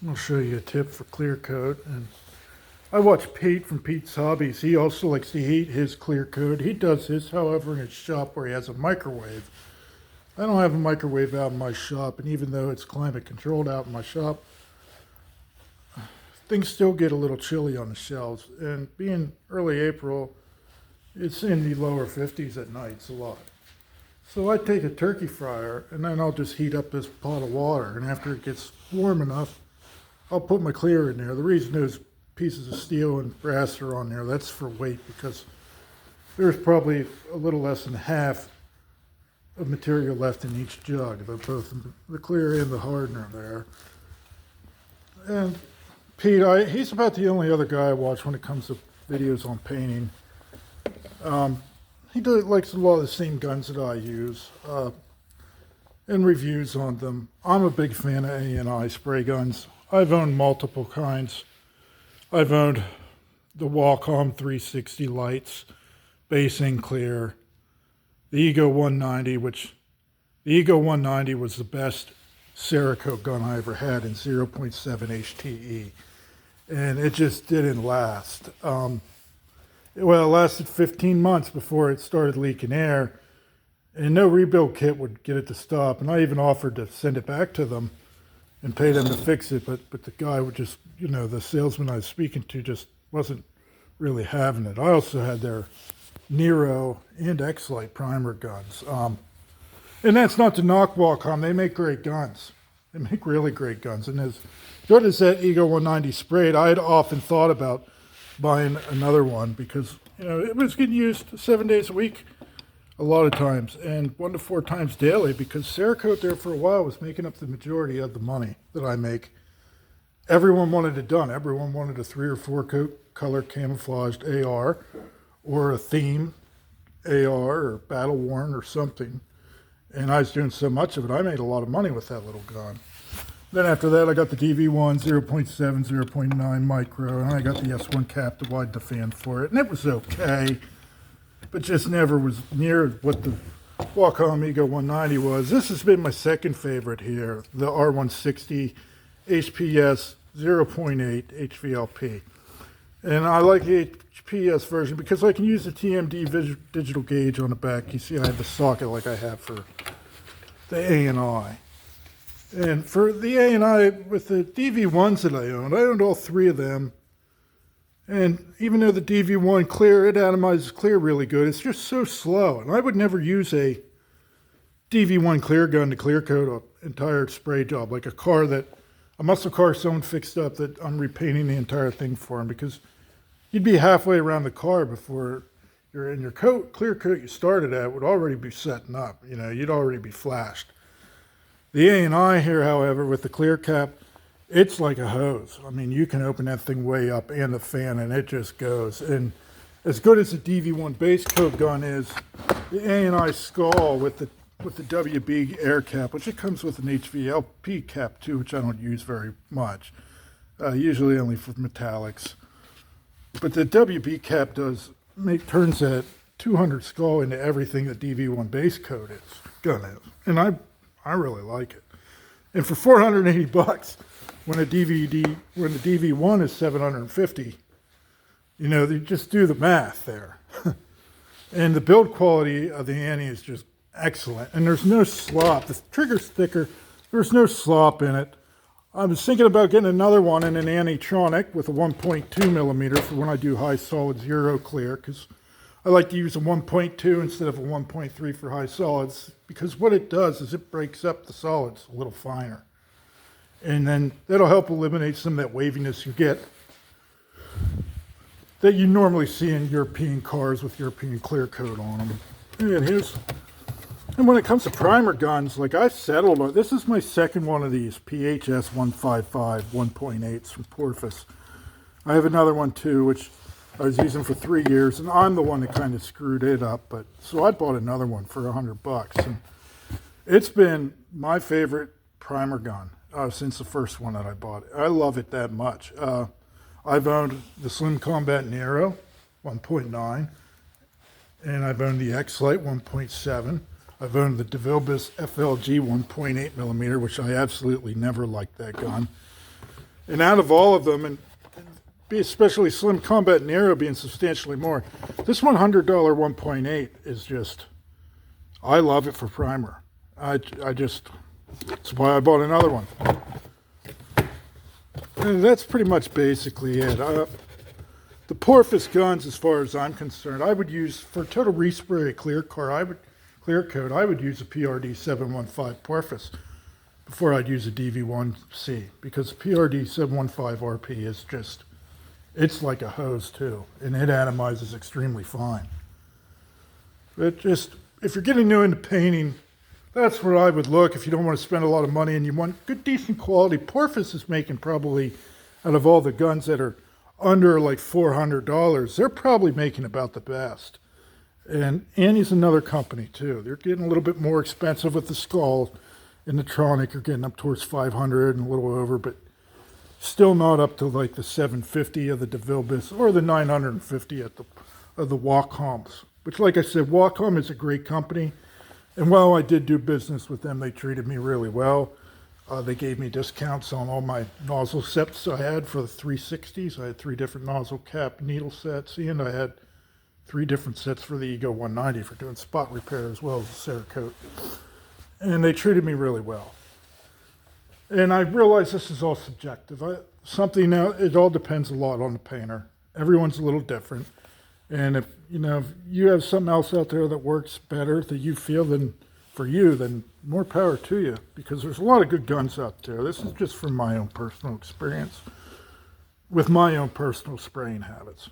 I'll show you a tip for clear coat. And I watch Pete from Pete's Hobbies. He also likes to heat his clear coat. He does his, however, in his shop where he has a microwave. I don't have a microwave out in my shop, and even though it's climate controlled out in my shop, things still get a little chilly on the shelves. And being early April, it's in the lower 50s at nights a lot. So I take a turkey fryer and then I'll just heat up this pot of water. And after it gets warm enough, I'll put my clear in there. The reason those pieces of steel and brass are on there, that's for weight, because there's probably a little less than half of material left in each jug. They're both the clear and the hardener there. And Pete, he's about the only other guy I watch when it comes to videos on painting. He likes a lot of the same guns that I use, and reviews on them. I'm a big fan of A&I spray guns. I've owned multiple kinds. I've owned the Wacom 360 lights, base and clear, the Ego 190, which the Ego 190 was the best Cerakote gun I ever had in 0.7 HTE, and it just didn't last. Well, it lasted 15 months before it started leaking air, and no rebuild kit would get it to stop. And I even offered to send it back to them and pay them to fix it, but the guy would just, the salesman I was speaking to just wasn't really having it. I also had their Nero and X-Lite primer guns. And that's not to knock Qualcomm. They make great guns. They make really great guns. And as good as that Ego 190 sprayed, I had often thought about buying another one because it was getting used 7 days a week a lot of times, and 1 to 4 times daily, because Cerakote there for a while was making up the majority of the money that I make. Everyone wanted it done. Everyone wanted a 3 or 4 coat color camouflaged AR or a theme AR or battle worn or something, and I was doing so much of it I made a lot of money with that little gun. Then after that, I got the DV1 0.7, 0.9 micro, and I got the S1 cap to widen the fan for it, and it was okay, but just never was near what the Wacom Ego 190 was. This has been my second favorite here, the R160 HPS 0.8 HVLP. And I like the HPS version because I can use the TMD digital gauge on the back. You see I have the socket like I have for the A&I. And for the A&I, with the DV1s that I owned all 3 of them. And even though the DV1 clear, it atomizes clear really good, it's just so slow. And I would never use a DV1 clear gun to clear coat an entire spray job, like a muscle car someone fixed up that I'm repainting the entire thing for them, because you'd be halfway around the car before you're in your clear coat you started at would already be setting up. You'd already be flashed. The A&I here, however, with the clear cap, it's like a hose. I mean, you can open that thing way up and the fan, and it just goes. And as good as the DV1 base coat gun is, the A&I Skull with the WB air cap, which it comes with an HVLP cap too, which I don't use very much, usually only for metallics. But the WB cap turns that 200 Skull into everything the DV1 base coat gun is, and I really like it. And for $480, when the DV1 is $750, they just do the math there. And the build quality of the Annie is just excellent. And there's no slop. The trigger's thicker. There's no slop in it. I was thinking about getting another one in an Anitronic with a 1.2 millimeter for when I do high solids Euro clear, because I like to use a 1.2 instead of a 1.3 for high solids, because what it does is it breaks up the solids a little finer. And then that'll help eliminate some of that waviness you get that you normally see in European cars with European clear coat on them. And when it comes to primer guns, like I've settled on, this is my second one of these PHS 155 1.8s from Porfis. I have another one too, which I was using for 3 years, and I'm the one that kind of screwed it up. So I bought another one for $100, and it's been my favorite primer gun since the first one that I bought. I love it that much. I've owned the Slim Combat Nero 1.9, and I've owned the X-Lite 1.7. I've owned the DeVilbiss FLG 1.8 millimeter, which I absolutely never liked that gun. And out of all of them, and especially Slim Combat Nero being substantially more, this $100 1.8 is just, I love it for primer. That's why I bought another one. And that's pretty much basically it. The Porpoise guns, as far as I'm concerned, I would use, for total respray clear coat, I would use a PRD 715 Porpoise before I'd use a DV1C, because PRD 715 RP is just, it's like a hose too, and it atomizes extremely fine. But just, if you're getting new into painting, that's where I would look if you don't want to spend a lot of money and you want good, decent quality. Porpoise is making probably, out of all the guns that are under like $400, they're probably making about the best. And Annie's another company too. They're getting a little bit more expensive with the Skull and the Tronic are getting up towards 500 and a little over, but still not up to like the 750 of the DeVille Bis or the 950 of the Wacom, which, like I said, Wacom is a great company. And while I did do business with them, they treated me really well. They gave me discounts on all my nozzle sets I had for the 360s. I had 3 different nozzle cap needle sets, and I had 3 different sets for the Ego 190 for doing spot repair as well as the Cerakote. And they treated me really well. And I realize this is all subjective. It all depends a lot on the painter. Everyone's a little different. And if you have something else out there that works better that you feel than for you, then more power to you, because there's a lot of good guns out there. This is just from my own personal experience with my own personal spraying habits.